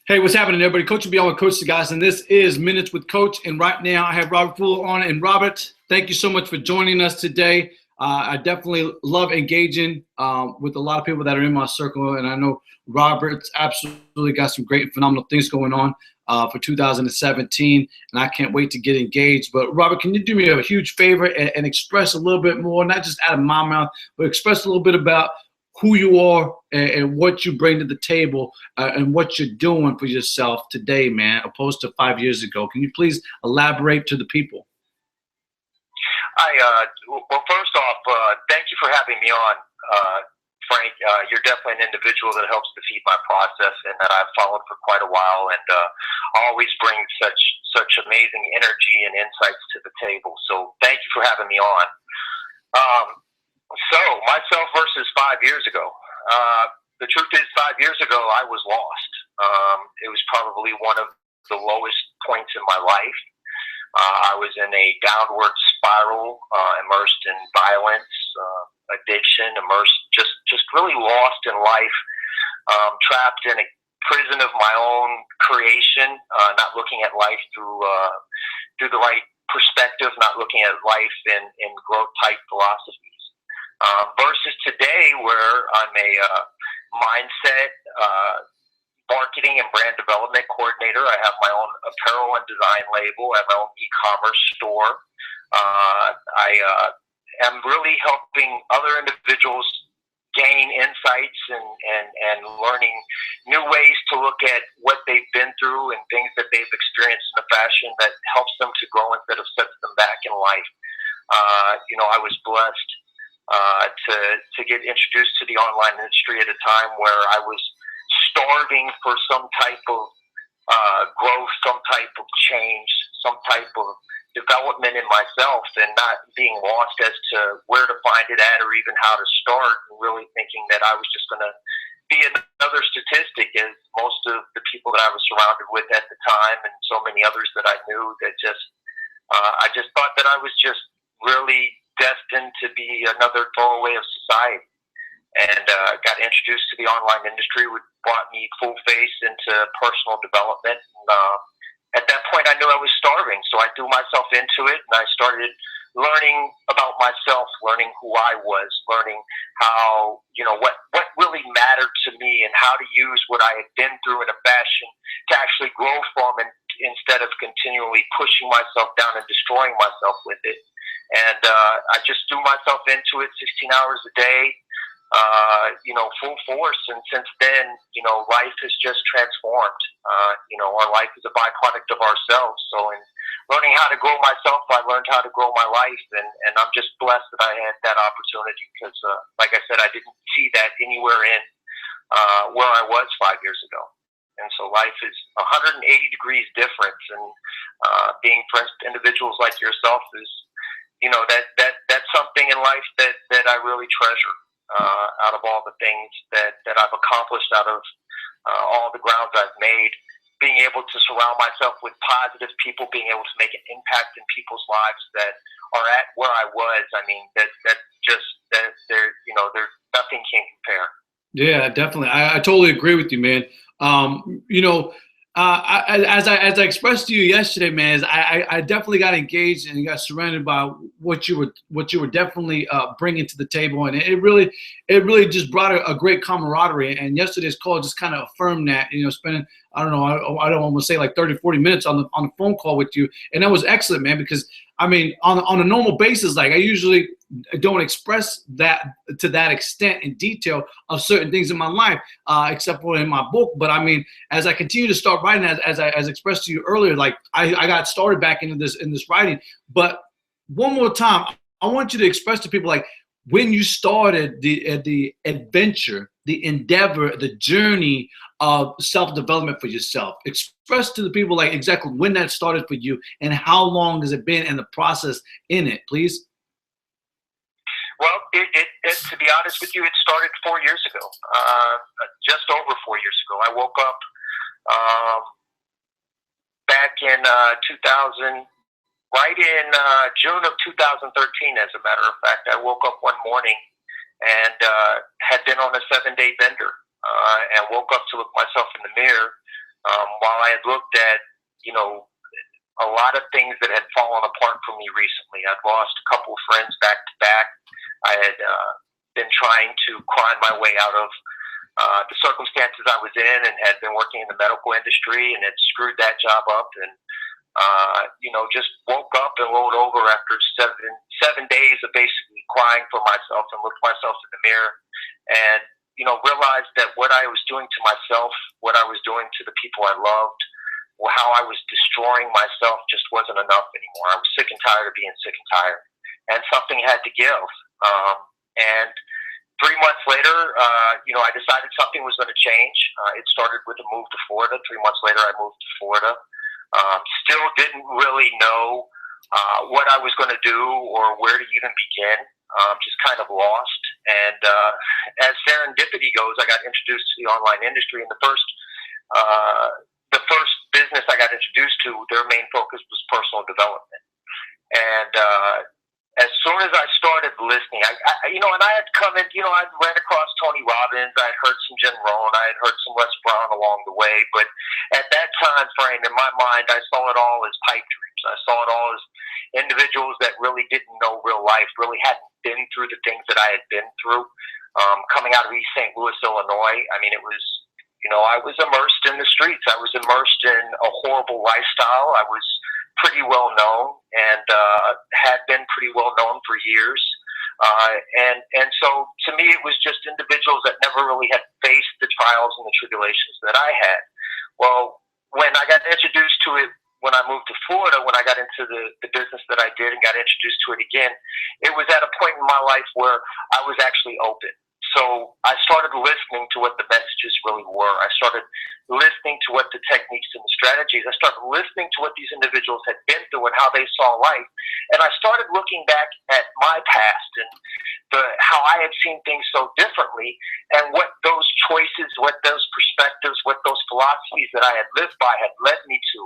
Hey, what's happening, everybody? Coach will be on with Coach the guys, and this is Minutes with Coach. And right now, I have Robert Fuller on. And Robert, thank you so much for joining us today. I definitely love engaging with a lot of people that are in my circle, and I know Robert's absolutely got some great, phenomenal things going on for 2017, and I can't wait to get engaged. But Robert, can you do me a huge favor and express a little bit more, not just out of my mouth, but express a little bit about who you are and what you bring to the table and what you're doing for yourself today, man, opposed to 5 years ago. Can you please elaborate to the people? Well, first off, thank you for having me on, Frank. You're definitely an individual that helps to feed my process and that I've followed for quite a while, and always bring such amazing energy and insights to the table. So thank you for having me on. So myself versus 5 years ago. The truth is, 5 years ago, I was lost. It was probably one of the lowest points in my life. I was in a downward spiral, immersed in violence, addiction, just really lost in life, trapped in a prison of my own creation, not looking at life through the right perspective, not looking at life in growth type philosophies. Versus today, where I'm a mindset, marketing and brand development coordinator. I have my own apparel and design label. I have my own e-commerce store. I am really helping other individuals gain insights and learning new ways to look at what they've been through and things that they've experienced in a fashion that helps them to grow instead of sets them back in life. I was blessed to get introduced to the online industry at a time where I was starving for some type of growth, some type of change, some type of development in myself, and not being lost as to where to find it at or even how to start, and really thinking that I was just going to be another statistic, as most of the people that I was surrounded with at the time and so many others that I knew, that I just thought that I was just really destined to be another throwaway of society. And got introduced to the online industry, which brought me full face into personal development. At that point, I knew I was starving, so I threw myself into it, and I started learning about myself, learning who I was, learning how, what really mattered to me, and how to use what I had been through in a fashion to actually grow from, and instead of continually pushing myself down and destroying myself with it. And I just threw myself into it 16 hours a day. Full force. And since then, life has just transformed. Our life is a byproduct of ourselves. So in learning how to grow myself, I learned how to grow my life. And I'm just blessed that I had that opportunity because, like I said, I didn't see that anywhere in where I was 5 years ago. And so life is 180 degrees different. And being friends with individuals like yourself is, that's something in life that I really treasure. Out of all the things that I've accomplished, out of all the grounds I've made, being able to surround myself with positive people, being able to make an impact in people's lives that are at where I was, I mean, there's nothing can compare. Yeah, definitely. I totally agree with you, man. As I expressed to you yesterday, man, is I definitely got engaged and got surrounded by what you were definitely bringing to the table, and it really just brought a great camaraderie. And yesterday's call just kind of affirmed that. Spending, I don't know, I don't want to say like 30, 40 minutes on the phone call with you, and that was excellent, man. Because I mean, on a normal basis, like I usually don't express that to that extent in detail of certain things in my life, except for in my book. But I mean, as I continue to start writing, as expressed to you earlier, like I got started back into this writing. But one more time, I want you to express to people like when you started the adventure, the endeavor, the journey of self-development for yourself. Express to the people like exactly when that started for you and how long has it been and the process in it, please. Well, to be honest with you, it started 4 years ago, just over 4 years ago. I woke up back in 2000, right in June of 2013, as a matter of fact. I woke up one morning and had been on a 7-day bender and woke up to look myself in the mirror While I had looked at, a lot of things that had fallen apart for me recently. I'd lost a couple of friends back to back. I had been trying to climb my way out of the circumstances I was in, and had been working in the medical industry and had screwed that job up, and just woke up and rolled over after seven days of basically crying for myself, and looked myself in the mirror and realized that what I was doing to myself, what I was doing to the people I loved, how I was destroying myself just wasn't enough anymore. I was sick and tired of being sick and tired, and something had to give. And 3 months later, I decided something was going to change. It started with a move to Florida. 3 months later, I moved to Florida. Still didn't really know what I was going to do or where to even begin. Just kind of lost. And as serendipity goes, I got introduced to the online industry. And the first business I got introduced to, their main focus was personal development. And as soon as I started listening, and I had come in, I'd ran across Tony Robbins, I had heard some Jim Rohn, I had heard some Les Brown along the way, but at that time frame, in my mind, I saw it all as pipe dreams. I saw it all as individuals that really didn't know real life, really hadn't been through the things that I had been through. Coming out of East St. Louis, Illinois, I mean, it was, I was immersed in the streets. I was immersed in a horrible lifestyle. I was pretty well known, and had been pretty well known for years. And so to me, it was just individuals that never really had faced the trials and the tribulations that I had. Well, when I got introduced to it, when I moved to Florida, when I got into the business that I did and got introduced to it again, it was at a point in my life where I was actually open. So I started listening to what the messages really were. I started listening to what the techniques and the strategies. I started listening to what these individuals had been through and how they saw life. And I started looking back at my past and how I had seen things so differently, and what those choices, what those perspectives, what those philosophies that I had lived by had led me to.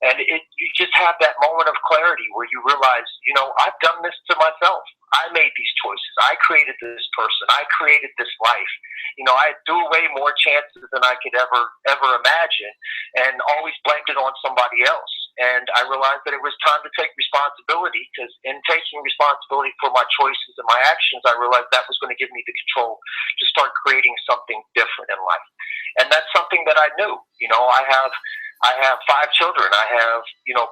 And you just have that moment of clarity where you realize, I've done this to myself. I made these choices. I created this person. I created this life. I threw away more chances than I could ever imagine, and always blamed it on somebody else. And I realized that it was time to take responsibility, because in taking responsibility for my choices and my actions, I realized that was going to give me the control to start creating something different in life. And that's something that I knew. I have 5 children. I have,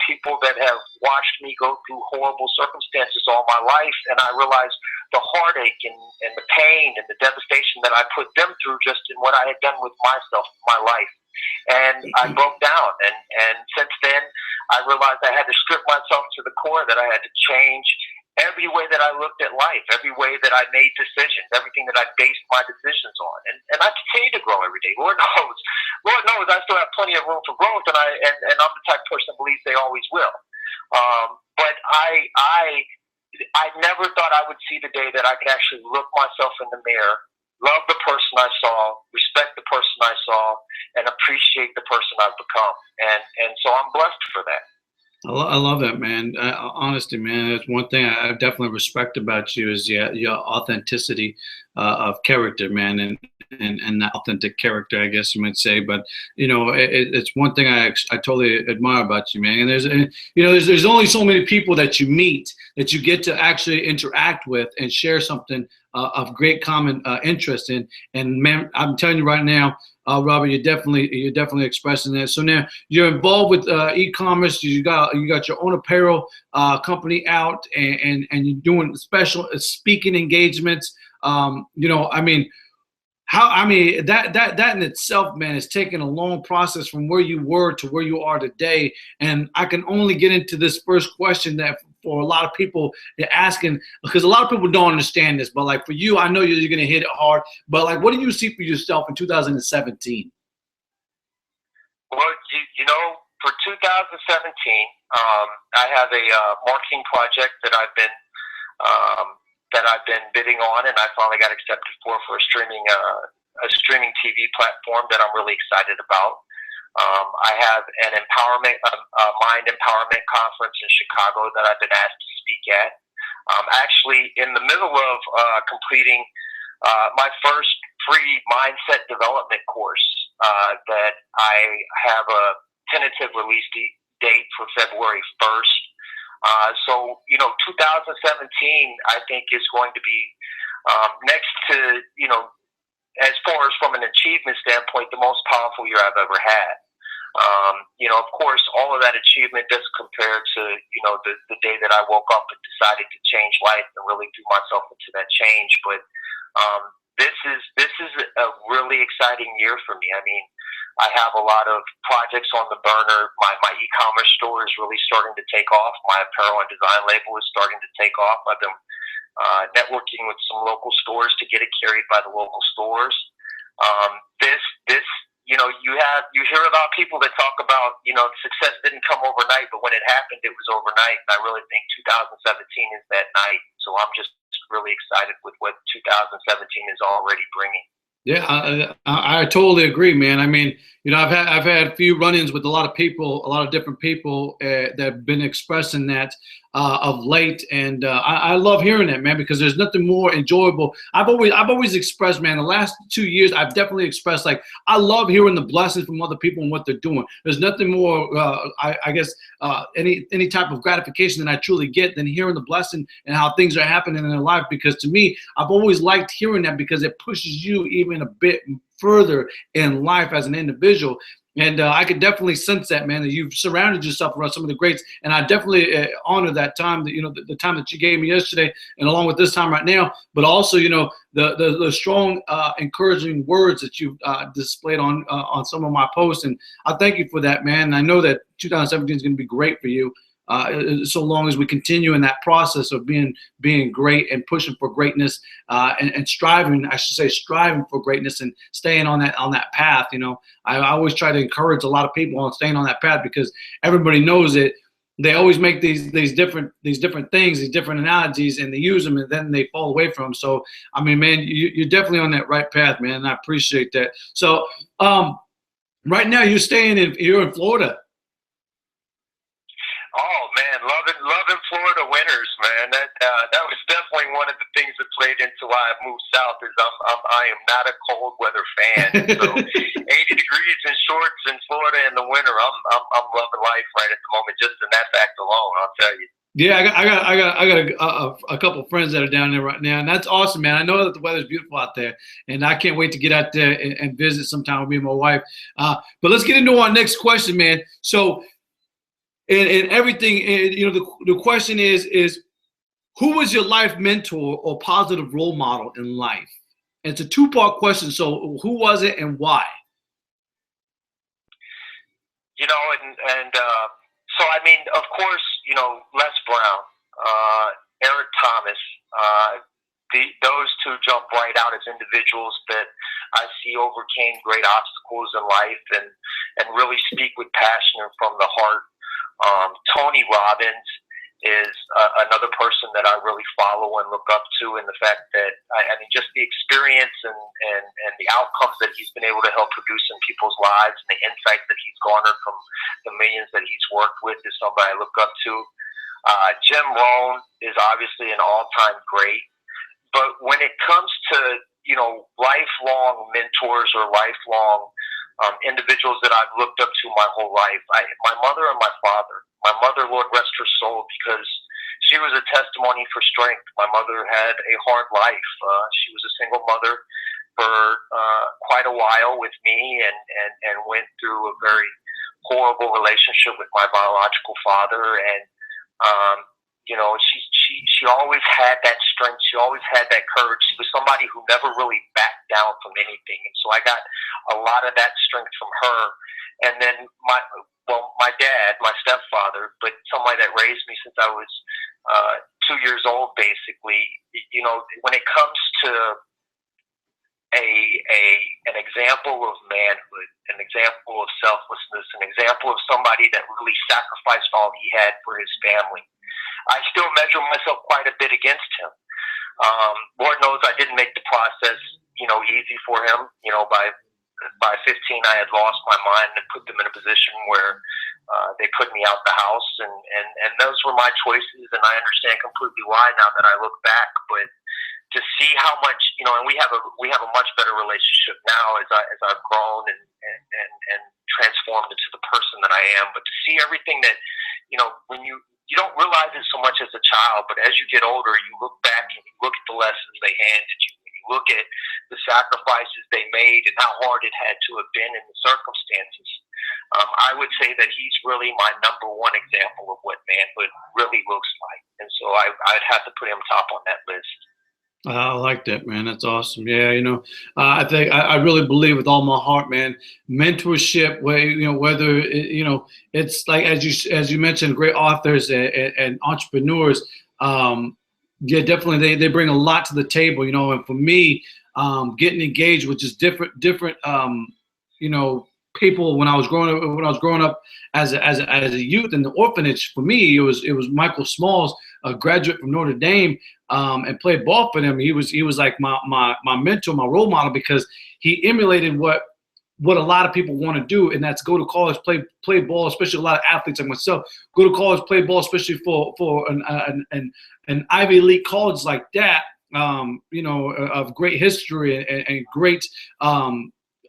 people that have watched me go through horrible circumstances all my life, and I realized the heartache and the pain and the devastation that I put them through just in what I had done with myself, my life. And I broke down, and since then, I realized I had to strip myself to the core, that I had to change every way that I looked at life, every way that I made decisions, everything that I based my decisions on. And I continue to grow every day. Lord knows I still have plenty of room for growth, and I'm the type of person that believes they always will. But I never thought I would see the day that I could actually look myself in the mirror, love the person I saw, respect the person I saw, and appreciate the person I've become. And so I'm blessed for that. I love that, man. Honesty, man. That's one thing I definitely respect about you, is your authenticity of character, man, and that authentic character, I guess you might say. But it's one thing I totally admire about you, man. And there's only so many people that you meet that you get to actually interact with and share something of great common interest in. And man, I'm telling you right now, Robert, you're definitely expressing that. So now you're involved with e-commerce. You got your own apparel company out, and you're doing special speaking engagements. That in itself, man, has taken a long process from where you were to where you are today. And I can only get into this first question that for a lot of people they're asking, because a lot of people don't understand this, but like for you, I know you're going to hit it hard, but like, what do you see for yourself in 2017? Well, for 2017, I have a marketing project that I've been bidding on, and I finally got accepted for a streaming TV platform that I'm really excited about. I have an mind empowerment conference in Chicago that I've been asked to speak at. I'm actually in the middle of completing my first free mindset development course that I have a tentative release date for February 1st. So, 2017, I think, is going to be next to, as far as from an achievement standpoint, the most powerful year I've ever had. Of course, all of that achievement doesn't compare to, the day that I woke up and decided to change life and really do myself into that change. But this is a really exciting year for me. I mean, I have a lot of projects on the burner. My e-commerce store is really starting to take off. My apparel and design label is starting to take off. I've been networking with some local stores to get it carried by the local stores. You hear a lot of people that talk about, success didn't come overnight, but when it happened, it was overnight. And I really think 2017 is that night. So I'm just really excited with what 2017 is already bringing. Yeah, I totally agree, man. I mean, I've had a few run-ins with a lot of people, a lot of different people that have been expressing that of late, and I love hearing that, man, because there's nothing more enjoyable. I've always expressed, man, the last 2 years, I've definitely expressed, like, I love hearing the blessings from other people and what they're doing. There's nothing more, I guess, any type of gratification that I truly get than hearing the blessing and how things are happening in their life. Because to me, I've always liked hearing that, because it pushes you even a bit further in life as an individual. And I could definitely sense that, man, that you've surrounded yourself around some of the greats. And I definitely honor that time, that the time that you gave me yesterday, and along with this time right now. But also, the strong, encouraging words that you've displayed on some of my posts. And I thank you for that, man. And I know that 2017 is going to be great for you. So long as we continue in that process of being great and pushing for greatness, and striving for greatness and staying on that path. I always try to encourage a lot of people on staying on that path, because everybody knows it. They always make these different things, these different analogies, and they use them, and then they fall away from them. So, I mean, man, you're definitely on that right path, man. And I appreciate that. So, right now you're in Florida. Oh man, loving Florida winters, man. That was definitely one of the things that played into why I moved south. Is I am not a cold weather fan. So 80 degrees in shorts in Florida in the winter, I'm loving life right at the moment, just in that fact alone. I'll tell you. Yeah, I got a couple of friends that are down there right now, and that's awesome, man. I know that the weather's beautiful out there, and I can't wait to get out there and visit sometime with me and my wife. But let's get into our next question, man. So. And everything, the question is who was your life mentor or positive role model in life? And it's a two-part question. So who was it and why? So I mean, of course, Les Brown, Eric Thomas, those two jump right out as individuals that I see overcame great obstacles in life and really speak with passion and from the heart. Tony Robbins is another person that I really follow and look up to, in the fact that I mean, just the experience and the outcomes that he's been able to help produce in people's lives, and the insights that he's garnered from the millions that he's worked with, is somebody I look up to. Jim Rohn is obviously an all-time great, but when it comes to lifelong mentors or lifelong individuals that I've looked up to my whole life, my mother and my father. My mother, Lord rest her soul, because she was a testimony for strength. My mother had a hard life. She was a single mother for quite a while with me, and went through a very horrible relationship with my biological father. And she always had that strength. She always had that courage. She was somebody who never really backed down from anything. And so I got a lot of that strength from her. And then my dad, my stepfather, but somebody that raised me since I was 2 years old, basically. When it comes to an example of manhood, an example of selflessness, an example of somebody that really sacrificed all he had for his family, I still measure myself quite a bit against him. Lord knows I didn't make the process, easy for him. By 15, I had lost my mind and put them in a position where they put me out the house, and those were my choices, and I understand completely why now that I look back. But to see how much, and we have a much better relationship now as I've grown and transformed into the person that I am. But to see everything that, when you don't realize it so much as a child, but as you get older, you look back and you look at the lessons they handed you. You look at the sacrifices they made and how hard it had to have been in the circumstances. I would say that he's really my number one example of what manhood really looks like. And so I'd have to put him top on that list. I like that, man. That's awesome. Yeah, I think I really believe with all my heart, man. Mentorship, whether it's like as you mentioned, great authors and entrepreneurs. Yeah, definitely they bring a lot to the table. And for me, getting engaged with just different people when I was growing up as a youth in the orphanage. For me, it was Michael Smalls, a graduate from Notre Dame, and played ball for them. He was like my mentor, my role model, because he emulated what a lot of people want to do, and that's go to college, play ball, especially a lot of athletes like myself, go to college, play ball, especially for an Ivy League college like that, of great history and great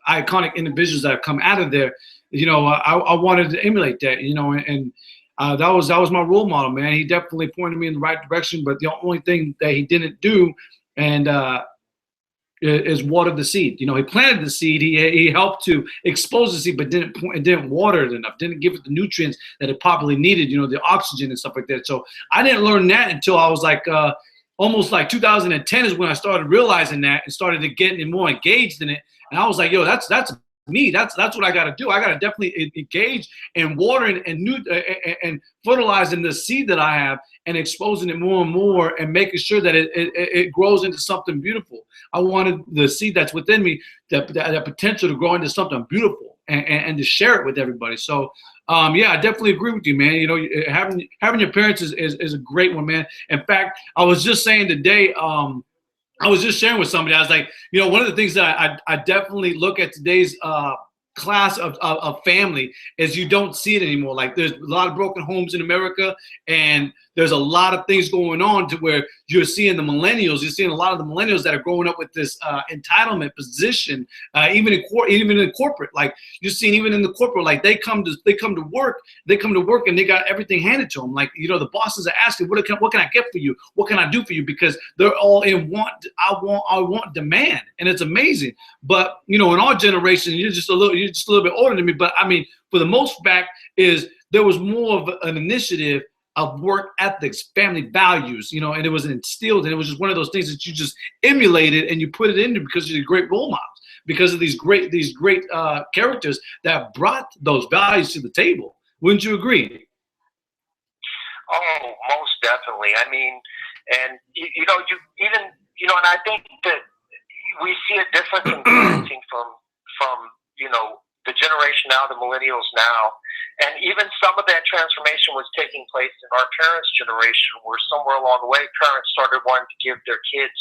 iconic individuals that have come out of there. I wanted to emulate that, and that was my role model, man. He definitely pointed me in the right direction, but the only thing that he didn't do is water the seed. He planted the seed, he helped to expose the seed, but didn't water it enough, didn't give it the nutrients that it probably needed, the oxygen and stuff like that. So I didn't learn that until I was like almost like 2010 is when I started realizing that and started getting more engaged in it. And I was like, yo, that's me. That's what I got to do. I got to definitely engage in watering and fertilizing the seed that I have and exposing it more and more and making sure that it grows into something beautiful. I wanted the seed that's within me, that potential to grow into something beautiful and to share it with everybody. So, yeah, I definitely agree with you, man. Having your parents is a great one, man. In fact, I was just saying today, I was just sharing with somebody, I was like, one of the things that I definitely look at today's class of family is you don't see it anymore. Like there's a lot of broken homes in America, and there's a lot of things going on to where you're seeing a lot of the millennials that are growing up with this entitlement position, even in corporate. Like you're seeing even in the corporate, like they come to work and they got everything handed to them. Like, the bosses are asking, what can I get for you? What can I do for you? Because they're all in I want demand, and it's amazing. But in our generation, you're just a little bit older than me, but I mean, for the most fact is there was more of an initiative of work ethics, family values, and it was instilled, and it was just one of those things that you just emulated and you put it into because you're great role models, because of these great characters that brought those values to the table. Wouldn't you agree? Oh, most definitely. I mean, and and I think that we see a difference in parenting from the generation now, the millennials now, and even some of that transformation was taking place in our parents' generation, where somewhere along the way, parents started wanting to give their kids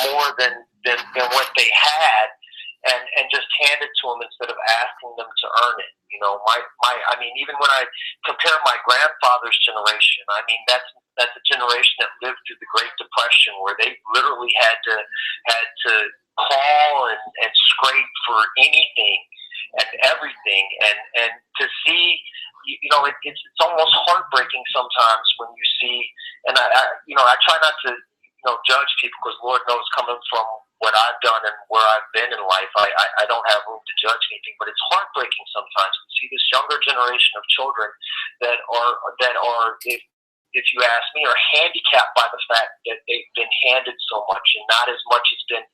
more than what they had, and just hand it to them instead of asking them to earn it. I mean, even when I compare my grandfather's generation, I mean, that's a generation that lived through the Great Depression, where they literally had to call and scrape for anything and everything, and to see, it's almost heartbreaking sometimes when you see, and I try not to judge people, because Lord knows, coming from what I've done and where I've been in life, I don't have room to judge anything, but it's heartbreaking sometimes to see this younger generation of children that are if you ask me, are handicapped by the fact that they've been handed so much and not as much has been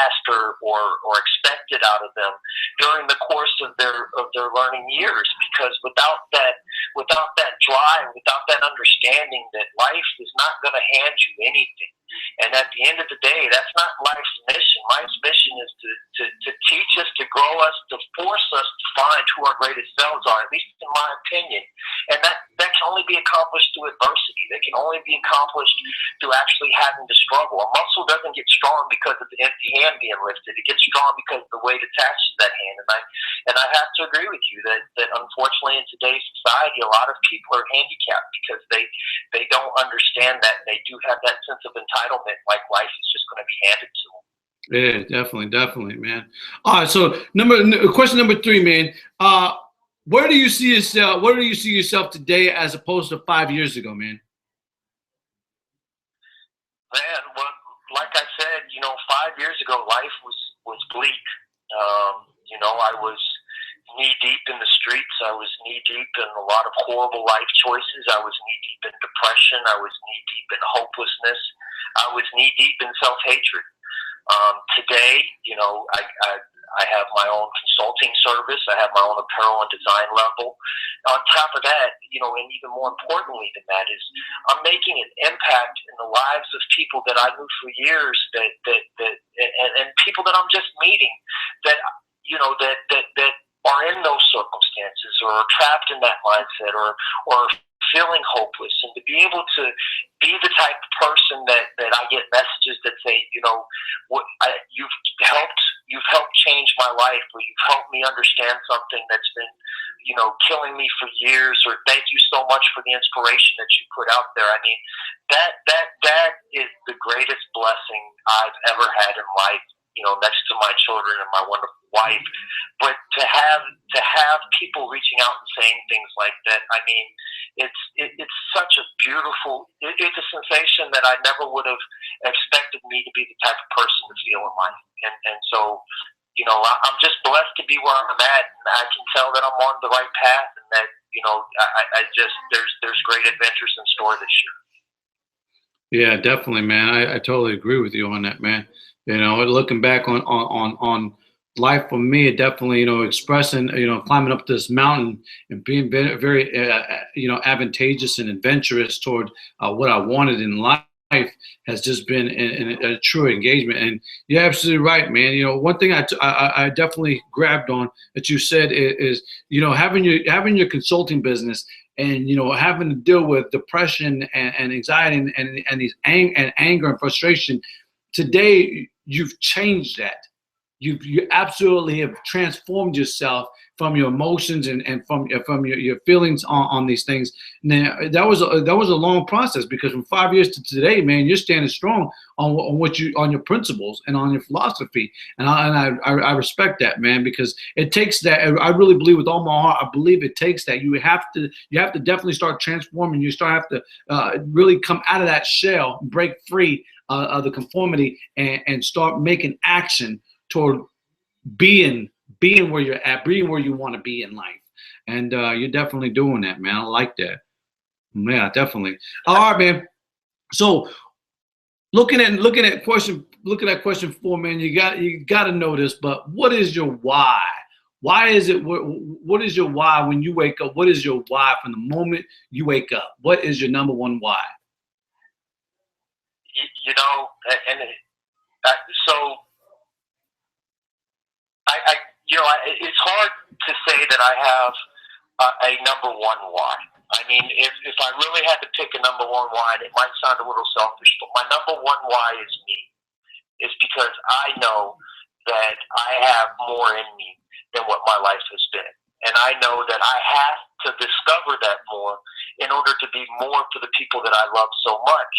asked or expected out of them during the course of their learning years. Because without that drive, without that understanding that life is not going to hand you anything, and at the end of the day, that's not life's mission. Life's mission is to teach us, to grow us, to force us to find who our greatest selves are, at least in my opinion. And that can only be accomplished through adversity. That can only be accomplished through actually having to struggle. A muscle doesn't get strong because of the empty hand being lifted. It gets strong because of the weight attached to that hand. And I have to agree with you that unfortunately in today's society, a lot of people are handicapped because they don't understand that. They do have that sense of entitlement, like life is just going to be handed to them. Yeah, definitely, man. All right, so question number 3, man. Where do you see yourself? Where do you see yourself today as opposed to 5 years ago, man? Man, well, like I said, 5 years ago, life was bleak. I was knee deep in the streets. I was knee deep in a lot of horrible life choices. I was knee deep in depression. I was knee deep in hopelessness. I was knee deep in self hatred. Today, I have my own consulting service. I have my own apparel and design level. On top of that, and even more importantly than that is I'm making an impact in the lives of people that I knew for years and people that I'm just meeting that, that are in those circumstances or are trapped in that mindset or feeling hopeless, and to be able to be the type of person that I get messages that say, you've helped change my life, or you've helped me understand something that's been, killing me for years, or thank you so much for the inspiration that you put out there. I mean, that is the greatest blessing I've ever had in life, next to my children and my wonderful wife. But to have people reaching out and saying things like that, I mean, it's such a beautiful, it's a sensation that I never would have expected me to be the type of person to feel in life. And so, I'm just blessed to be where I'm at, and I can tell that I'm on the right path, and that, I just, there's great adventures in store this year. Yeah, definitely, man. I totally agree with you on that, man. Looking back on life for me, it definitely, expressing, climbing up this mountain and being very, very advantageous and adventurous toward what I wanted in life has just been a true engagement. And you're absolutely right, man. One thing I definitely grabbed on that you said is having your consulting business and having to deal with depression and anxiety and these anger and frustration. Today, you've changed that. You absolutely have transformed yourself from your emotions and from your feelings on these things. Now that was a long process, because from 5 years to today, man, you're standing strong on your principles and on your philosophy, and I respect that, man, because it takes that. I really believe with all my heart. I believe it takes that. You have to definitely start transforming. You have to really come out of that shell, break free of the conformity, and start making action toward being where you're at, being where you want to be in life. And you're definitely doing that, man. I like that. Yeah, definitely. All right, man. So looking at question 4, man, you got to know this, but what is your why? Why is it, what is your why when you wake up? What is your why from the moment you wake up? What is your number one why? So it's hard to say that I have a number one why. I mean, if I really had to pick a number one why, and it might sound a little selfish, but my number one why is me. It's because I know that I have more in me than what my life has been. And I know that I have to discover that more in order to be more for the people that I love so much.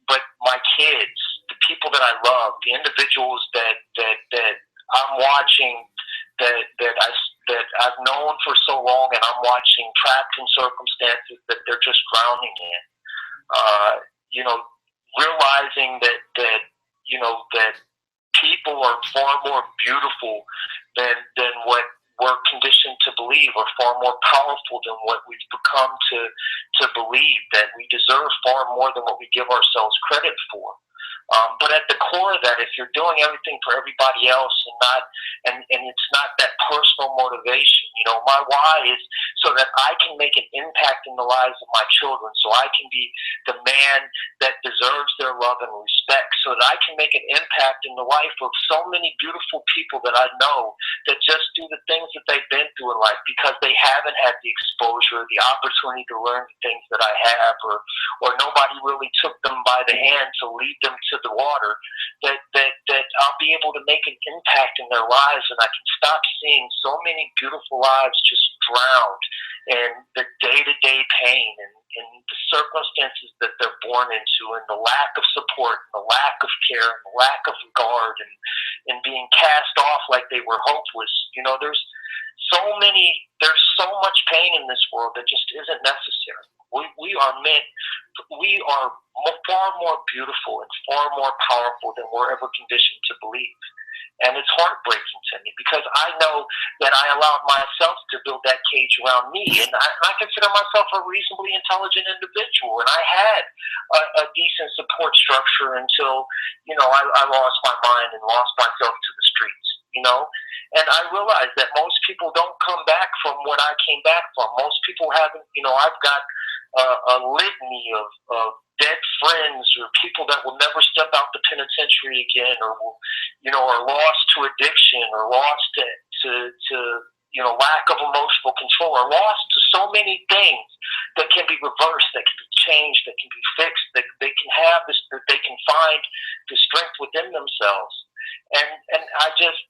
But my kids, the people that I love, the individuals that I'm watching, that I've known for so long, and I'm watching trapped in circumstances that they're just drowning in. Realizing that people are far more beautiful than what we're conditioned to believe, or far more powerful than what we've become to believe, that we deserve far more than what we give ourselves credit for. But at the core of that, if you're doing everything for everybody else and it's not that personal motivation, my why is so that I can make an impact in the lives of my children, so I can be the man that deserves their love and respect, so that I can make an impact in the life of so many beautiful people that I know that just do the things that they've been through in life because they haven't had the exposure, the opportunity to learn the things that I have, or nobody really took them by the hand to lead them to the water, that I'll be able to make an impact in their lives, and I can stop seeing so many beautiful lives just drowned in the day-to-day pain and the circumstances that they're born into, and the lack of support, and the lack of care, and the lack of regard, and being cast off like they were hopeless. There's so much pain in this world that just isn't necessary. We are meant, we are far more beautiful and far more powerful than we're ever conditioned to believe. And it's heartbreaking to me because I know that I allowed myself to build that cage around me. And I consider myself a reasonably intelligent individual. And I had a decent support structure until, I lost my mind and lost myself to the streets, And I realized that most people don't come back from what I came back from. Most people haven't, I've got a litany of dead friends or people that will never step out the penitentiary again, or will, are lost to addiction, or lost to lack of emotional control, or lost to so many things that can be reversed, that can be changed, that can be fixed, that they can have this, that they can find the strength within themselves. And I just,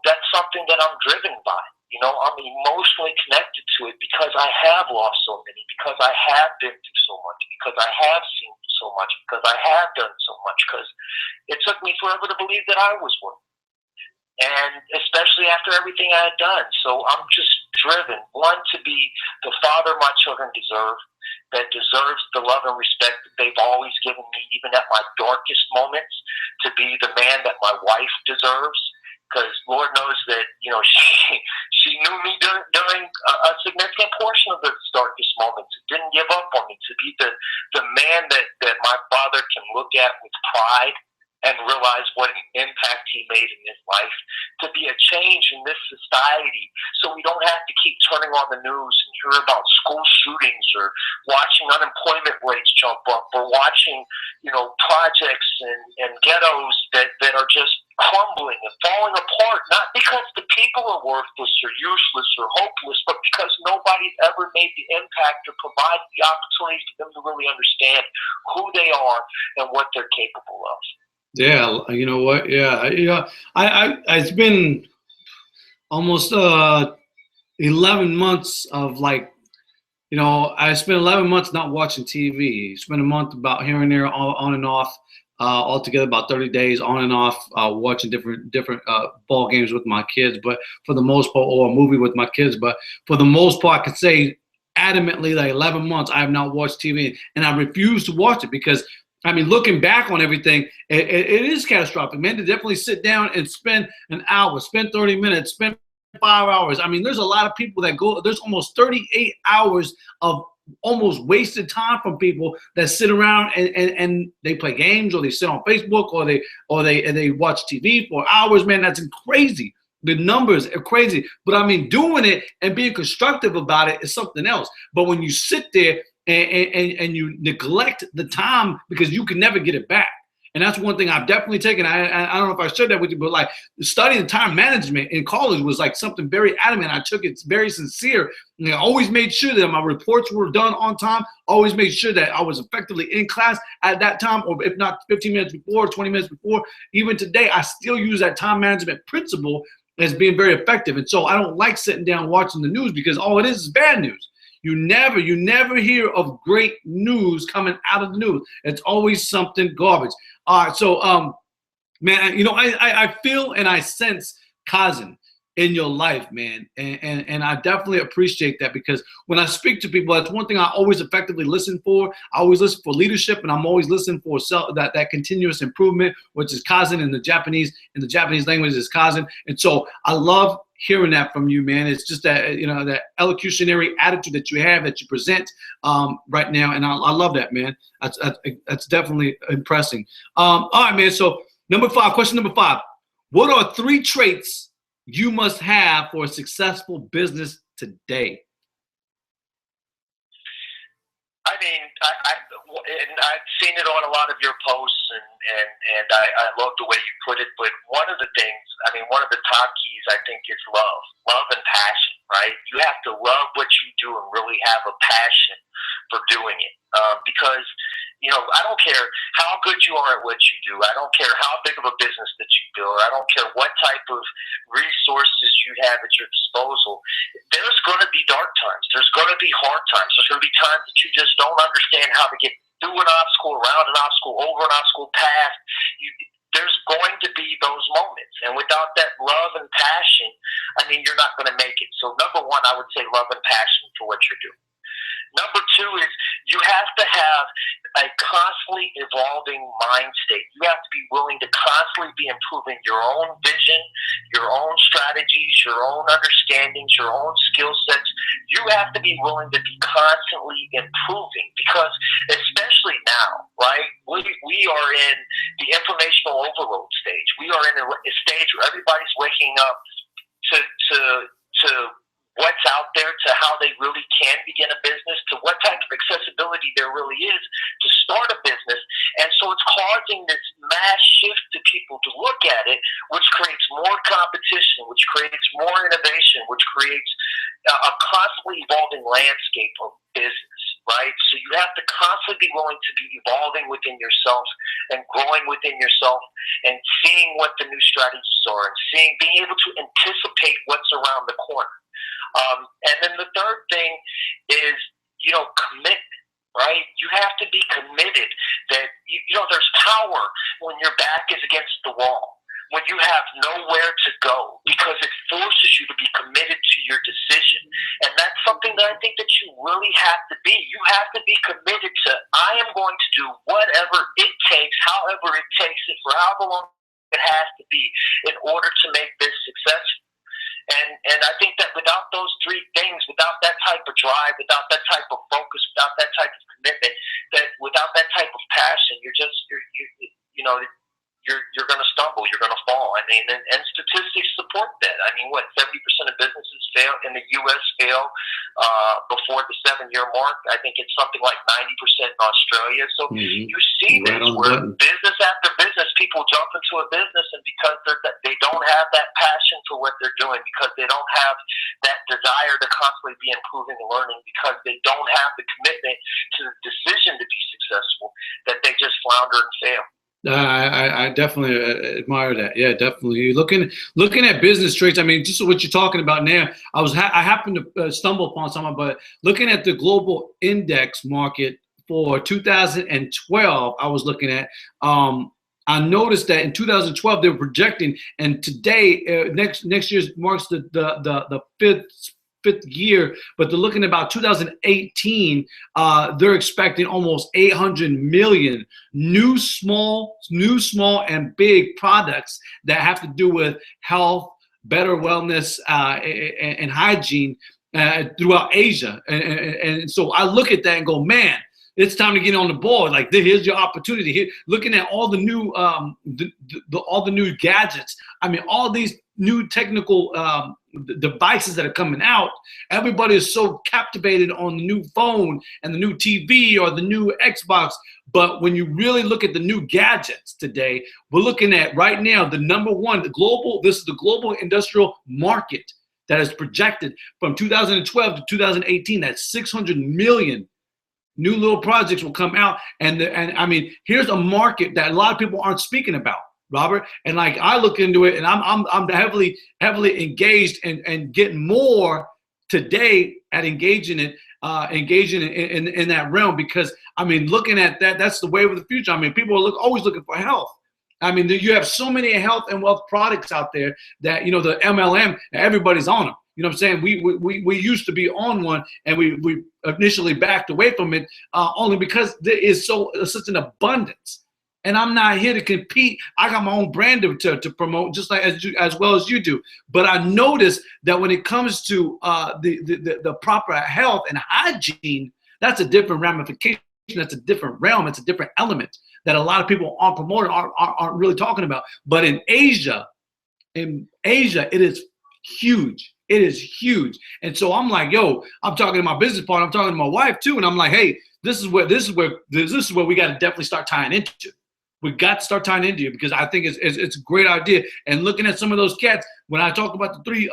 that's something that I'm driven by. I'm emotionally connected to it because I have lost so many, because I have been through so much, because I have seen so much, because I have done so much, because it took me forever to believe that I was worth it. And especially after everything I had done. So I'm just driven, one, to be the father my children deserve, that deserves the love and respect that they've always given me, even at my darkest moments, to be the man that my wife deserves. Because Lord knows that, she knew me during a significant portion of the darkest moments. It didn't give up on me. To be the man that my father can look at with pride and realize what an impact he made in his life, to be a change in this society, so we don't have to keep turning on the news and hear about school shootings, or watching unemployment rates jump up, or watching, projects and ghettos that are just crumbling and falling apart, not because the people are worthless or useless or hopeless, but because nobody's ever made the impact or provided the opportunities for them to really understand who they are and what they're capable of. Yeah, you know what? Yeah, it's been almost 11 months of I spent 11 months not watching TV. Spent a month about here and there, on and off, altogether about 30 days on and off, watching different ball games with my kids. But for the most part, or a movie with my kids. But for the most part, I could say adamantly, 11 months I have not watched TV, and I refuse to watch it because, looking back on everything, it is catastrophic, man. To definitely sit down and spend an hour, spend 30 minutes, spend 5 hours. There's a lot of people that go, there's almost 38 hours of almost wasted time from people that sit around and they play games, or they sit on Facebook, or they watch TV for hours, man. That's crazy. The numbers are crazy. But doing it and being constructive about it is something else. But when you sit there and you neglect the time, because you can never get it back. And that's one thing I've definitely taken. I don't know if I shared that with you, but studying time management in college was something very adamant. I took it very sincere. I always made sure that my reports were done on time. Always made sure that I was effectively in class at that time, or if not 15 minutes before, 20 minutes before. Even today, I still use that time management principle as being very effective. And so I don't like sitting down watching the news, because all it is bad news. You never hear of great news coming out of the news. It's always something garbage. All right, so man, I feel and I sense Kazan in your life, man, and I definitely appreciate that, because when I speak to people, that's one thing I always effectively listen for. I always listen for leadership, and I'm always listening for that continuous improvement, which is Kazan in the Japanese language is Kazan. And so I love hearing that from you, man. It's just that, that elocutionary attitude that you have, that you present right now, and I love that, man. That's definitely impressing. All right, man. So question number 5. What are 3 traits you must have for a successful business today? I've seen it on a lot of your posts, and I love the way you put it. But one of the things, one of the top keys, I think, is love and passion, right? You have to love what you do and really have a passion for doing it. Because, I don't care how good you are at what you do. I don't care how big of a business that you build. I don't care what type of resources you have at your disposal. There's going to be dark times. There's going to be hard times. There's going to be times that you just don't understand how to get through an obstacle, around an obstacle, over an obstacle, past. There's going to be those moments. And without that love and passion, mean, you're not going to make it. So number one, I would say love and passion for what you're doing. Number two is you have to have a constantly evolving mind state. You have to be willing to constantly be improving your own vision, your own strategies, your own understandings, your own skill sets. You have to be willing to be constantly improving, because especially now, right, we are in the informational overload stage. We are in a stage where everybody's waking up to what's out there, to how they really can begin a business, to what type of accessibility there really is to start a business. And so it's causing this mass shift to people to look at it, which creates more competition, which creates more innovation, which creates a constantly evolving landscape of business, right? So you have to constantly be willing to be evolving within yourself and growing within yourself and seeing what the new strategies are and being able to anticipate what's around the corner. And then the third thing is, commitment, right? You have to be committed that, there's power when your back is against the wall, when you have nowhere to go, because it forces you to be committed to your decision. And that's something that I think that you really have to be. You have to be committed to, I am going to do whatever it takes, however it takes it, for however long it has to be in order to make this successful. And I think that without those three things, without that type of drive, without that type of focus, without that type of commitment, that without that type of passion, you're going to stumble, you're going to fall. I mean, and statistics support that. I mean, 70% of businesses fail in the U.S. fail before the 7-year mark. I think it's something like 90% in Australia. So you see this where business after business, people jump into a business, and because they don't have that passion for what they're doing, because they don't have that desire to constantly be improving and learning, because they don't have the commitment to the decision to be successful, that they just flounder and fail. I definitely admire that. Yeah, definitely. Looking at business traits. I mean, just what you're talking about now. I happened to stumble upon something, but looking at the global index market for 2012, I was looking at. I noticed that in 2012 they were projecting, and today next year marks the fifth year, but they're looking at about 2018. They're expecting almost 800 million new small and big products that have to do with health, better wellness, and hygiene throughout Asia. And so I look at that and go, man, it's time to get on the board. Like, here's your opportunity. Here, looking at all the new, all the new gadgets. I mean, all these new technical devices that are coming out. Everybody is so captivated on the new phone and the new TV or the new Xbox. But when you really look at the new gadgets today, we're looking at right now the number one, this is the global industrial market that is projected from 2012 to 2018. That's 600 million new little projects will come out. And I mean, here's a market that a lot of people aren't speaking about, Robert. And like, I look into it, and I'm heavily engaged and getting more today at engaging in that realm, because I mean, looking at that's the wave of the future. I mean, people are always looking for health. I mean, you have so many health and wealth products out there that, the MLM, everybody's on them. You know what I'm saying? We used to be on one, and we initially backed away from it only because there is such an abundance. And I'm not here to compete. I got my own brand to promote, just like as well as you do. But I noticed that when it comes to the proper health and hygiene, that's a different ramification. That's a different realm. It's a different element that a lot of people aren't promoting, aren't really talking about. But in Asia, it is huge. It is huge. And so I'm like, yo, I'm talking to my business partner. I'm talking to my wife too, and I'm like, hey, this is where we got to definitely start tying into. We got to start tying into it, because I think it's a great idea. And looking at some of those cats, when I talk about the three,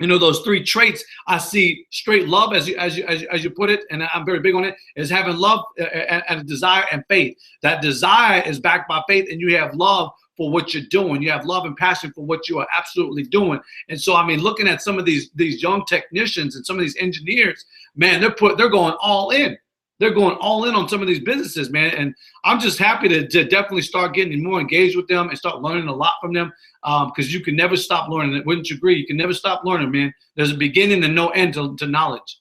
those three traits, I see straight love, as you put it, and I'm very big on it, is having love and a desire and faith. That desire is backed by faith, and you have love for what you're doing. You have love and passion for what you are absolutely doing. And so, I mean, looking at some of these young technicians and some of these engineers, man, they're going all in. they're going all in on some of these businesses, man. And I'm just happy to definitely start getting more engaged with them and start learning a lot from them, because you can never stop learning. Wouldn't you agree? You can never stop learning, man. There's a beginning and no end to knowledge.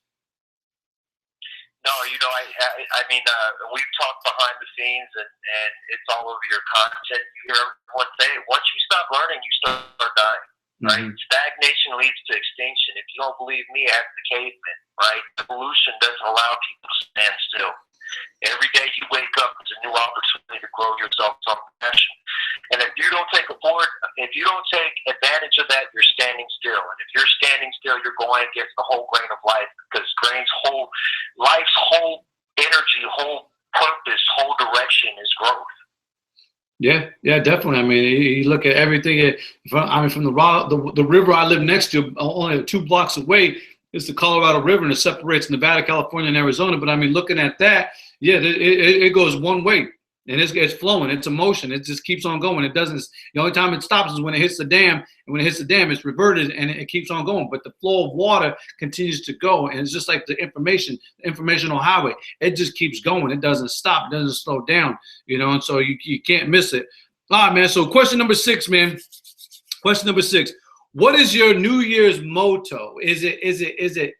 No, I mean, we've talked behind the scenes, and it's all over your content. You hear everyone say it. Once you stop learning, you start dying, right? Mm-hmm. Stagnation leads to extinction. If you don't believe me, ask the cavemen, right? Evolution doesn't allow people to stand still. Every day you wake up, there's a new opportunity to grow yourself some passion. And if you don't take advantage of that, you're standing still. And if you're standing still, you're going against the whole grain of life, because life's whole energy, whole purpose, whole direction is growth. Yeah, definitely. I mean, you look at everything. From the river I live next to, only 2 blocks away, is the Colorado River, and it separates Nevada, California, and Arizona. But I mean, looking at that, yeah, it goes one way, and it's flowing. It's a motion. It just keeps on going. It doesn't. The only time it stops is when it hits the dam, and when it hits the dam, it's reverted and it keeps on going. But the flow of water continues to go, and it's just like the informational highway. It just keeps going. It doesn't stop. It doesn't slow down. And so you can't miss it. All right, man. So question number 6, man. Question number 6. What is your New Year's motto? Is it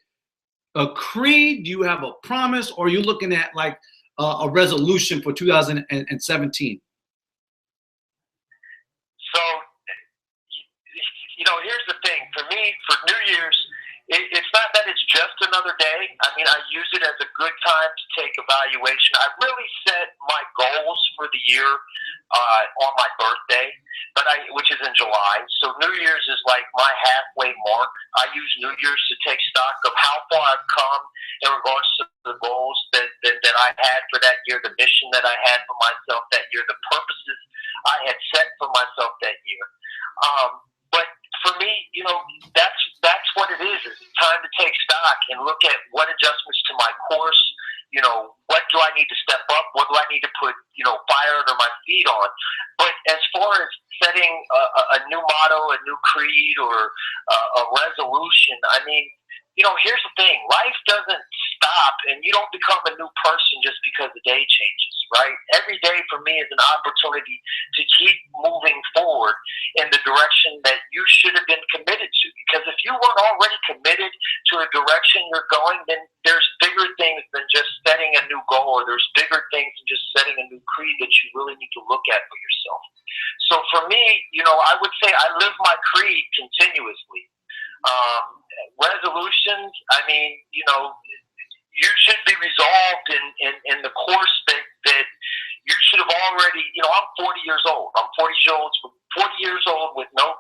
a creed? Do you have a promise, or are you looking at like a resolution for 2017? So, here's the thing. For me, for New Year's, it's not that it's just another day. I mean, I use it as a good time to take evaluation. I really set my goals for the year on my birthday, which is in July. So New Year's is like my halfway mark. I use New Year's to take stock of how far I've come in regards to the goals that I had for that year, the mission that I had for myself that year, the purposes I had set for myself that year. But for me, that's what it is. It's time to take stock and look at what adjustments to my course. What do I need to step up? What do I need to put, fire under my feet on? But as far as setting a new motto, a new creed, or a resolution, I mean, here's the thing. Life doesn't stop, and you don't become a new person just because the day changes, right? Every day for me is an opportunity to keep moving forward in the direction that you should have been committed to. Because if you weren't already committed to a direction you're going, then there's bigger things than just setting a new goal, or there's bigger things than just setting a new creed that you really need to look at for yourself. So for me, I would say I live my creed continuously. Resolutions, I mean, you should be resolved in the course that you should have already, I'm 40 years old. I'm 40 years old with no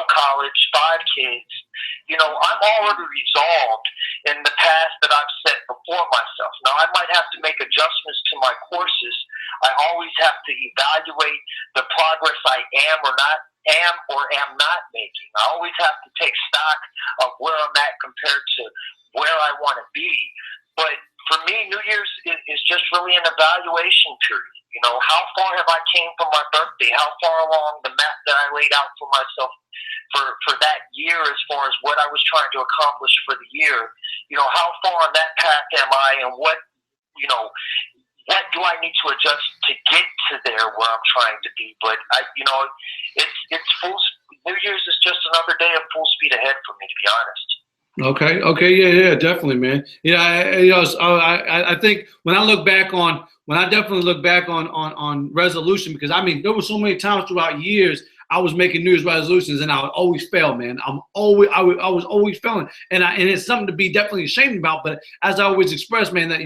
college, 5 kids. I'm already resolved in the path that I've set before myself. Now, I might have to make adjustments to my courses. I always have to evaluate the progress I am or am not making. I always have to take stock of where I'm at compared to where I want to be. But for me, New Year's is just really an evaluation period. How far have I came from my birthday? How far along the map that I laid out for myself for that year, as far as what I was trying to accomplish for the year? How far on that path am I, and what do I need to adjust to get to there where I'm trying to be? But it's full. New Year's is just another day of full speed ahead for me, to be honest. Okay, yeah, definitely, man. I think when I definitely look back on resolution, because I mean, there were so many times throughout years I was making New Year's resolutions and I would always fail, man. I was always failing, and it's something to be definitely ashamed about. But as I always express, man, that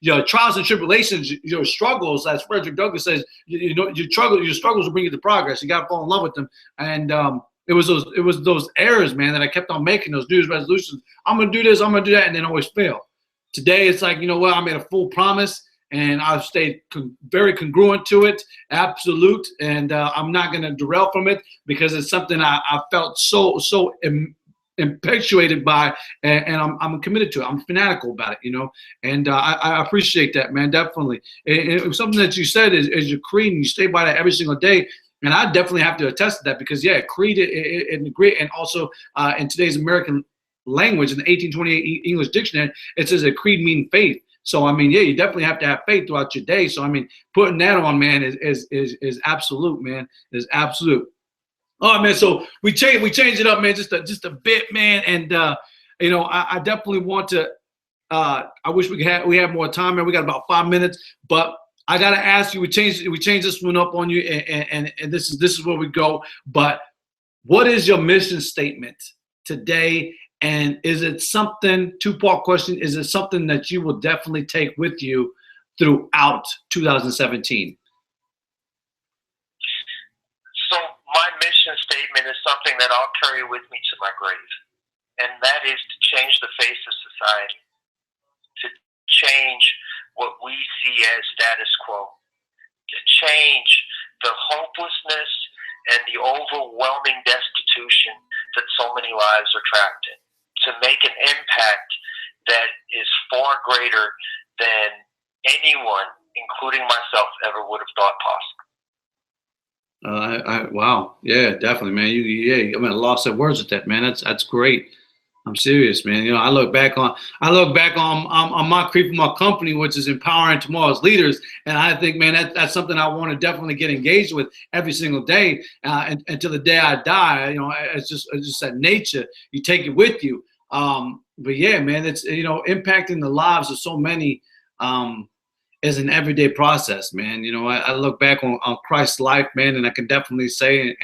your trials and tribulations, your struggles, as Frederick Douglass says, your struggles will bring you to progress. You got to fall in love with them, and it was those errors, man, that I kept on making, those New Year's resolutions. I'm gonna do this, I'm gonna do that, and then always fail. Today, it's like, I made a full promise, and I've stayed very congruent to it, absolute, and I'm not gonna derail from it, because it's something I felt so impactuated by, and I'm committed to it. I'm fanatical about it, and I appreciate that, man, definitely. And something that you said is your creed, and you stay by that every single day. And I definitely have to attest to that, because, creed and also in today's American language, in the 1828 English dictionary, it says that creed means faith. So I mean, yeah, you definitely have to have faith throughout your day. So I mean, putting that on, man, is absolute, man. Is absolute. All right, man. So we change it up, man, just a bit, man. And you know, I definitely want to. I wish we had more time, man. We got about 5 minutes, but I gotta ask you. We changed this one up on you, and this is where we go. But what is your mission statement today? And is it something? Two-part question. Is it something that you will definitely take with you throughout 2017? So my mission statement is something that I'll carry with me to my grave, and that is to change the face of society, to change what we see as status quo, to change the hopelessness and the overwhelming destitution that so many lives are trapped in, to make an impact that is far greater than anyone, including myself, ever would have thought possible. Wow, yeah, definitely, man. I mean, I lost that words with that, man. That's great. I'm serious, man. You know, I look back on my creep of my company, which is empowering tomorrow's leaders, and I think, man, that's something I want to definitely get engaged with every single day until the day I die. You know, it's just that nature. You take it with you. But yeah, man, it's, you know, impacting the lives of so many. Is an everyday process, man. You know, I look back on Christ's life, man, and I can definitely say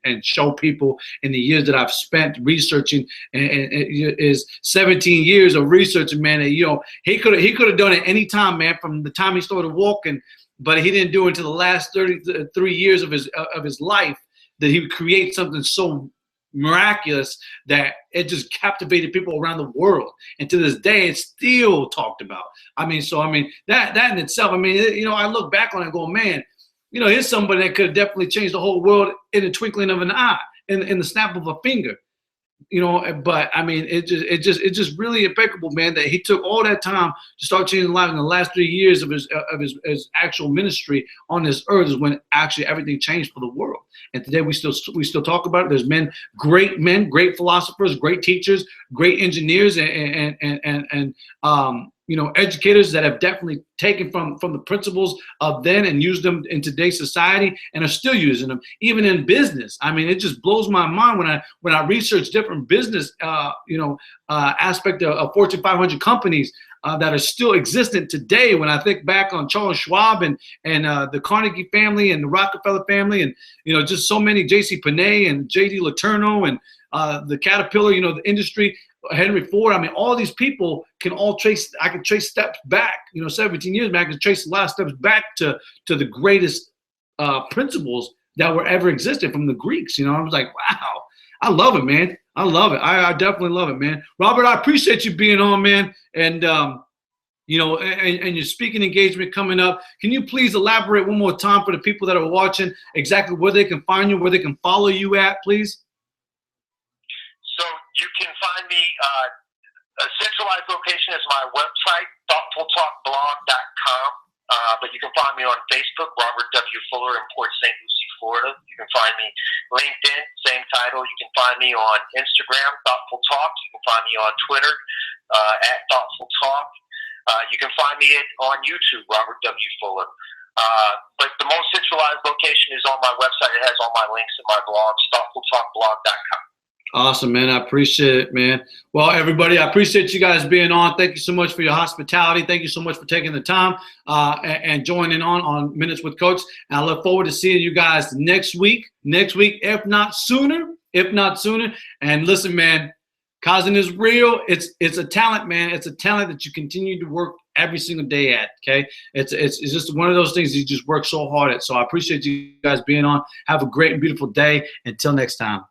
and show people in the years that I've spent researching, and it is 17 years of researching, man. And, you know, he could have done it any time, man, from the time he started walking, but he didn't do it until the last 33 years of his life that he would create something so miraculous that it just captivated people around the world, and to this day it's still talked about. I mean, that in itself, I mean, you know, I look back on it and go, man, you know, here's somebody that could have definitely changed the whole world in the twinkling of an eye, in the snap of a finger. You know, but I mean, it's just really impeccable, man, that he took all that time to start changing lives. In the last 3 years of his actual ministry on this earth is when actually everything changed for the world. And today we still talk about it. There's great philosophers, great teachers, great engineers, and you know, educators that have definitely taken from the principles of then and used them in today's society and are still using them, even in business. I mean, it just blows my mind when I research different business, aspect of Fortune 500 companies that are still existent today. When I think back on Charles Schwab and the Carnegie family and the Rockefeller family, and, you know, just so many, J.C. Penney and J.D. Letourneau and the Caterpillar, you know, the industry, Henry Ford. I mean, all these people I can trace steps back, you know, 17 years back. I can trace a lot of steps back to the greatest principles that were ever existed from the Greeks. You know, I was like, wow, I love it, man. I love it. I definitely love it, man. Robert, I appreciate you being on, man. And, you know, and your speaking engagement coming up. Can you please elaborate one more time for the people that are watching exactly where they can find you, where they can follow you at, please? So you can find me, a centralized location is my website, thoughtfultalkblog.com. But you can find me on Facebook, Robert W. Fuller in Port St. Lucie, Florida. You can find me LinkedIn, same title. You can find me on Instagram, Thoughtful Talk. You can find me on Twitter, at Thoughtful Talk. You can find me on YouTube, Robert W. Fuller. But the most centralized location is on my website. It has all my links in my blogs, thoughtfultalkblog.com. Awesome, man. I appreciate it, man. Well, everybody, I appreciate you guys being on. Thank you so much for your hospitality. Thank you so much for taking the time and joining on Minutes with Coach. And I look forward to seeing you guys next week, if not sooner. And listen, man, Kaizen is real. It's a talent, man. It's a talent that you continue to work every single day at, okay? It's just one of those things you just work so hard at. So I appreciate you guys being on. Have a great and beautiful day. Until next time.